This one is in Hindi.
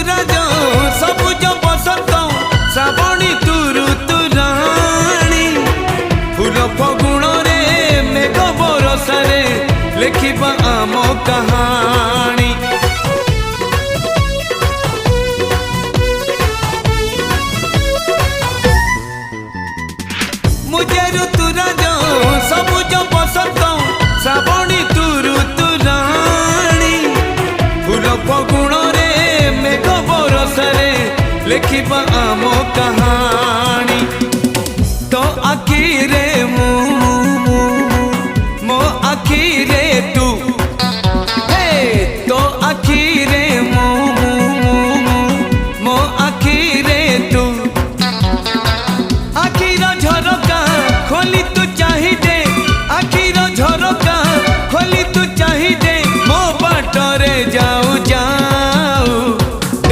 ऋतुराज सबुज बसंत श्रावणी तू ऋतुराणी फूल फगुण रे मेघ बरसारे लिखिबा आम कहानी। मुझे ऋतुराज सबुज बसंत श्रावणी तू ऋतुराणी फूल फगुण रे मेघ बरसारे लिखिबा आम कहानी।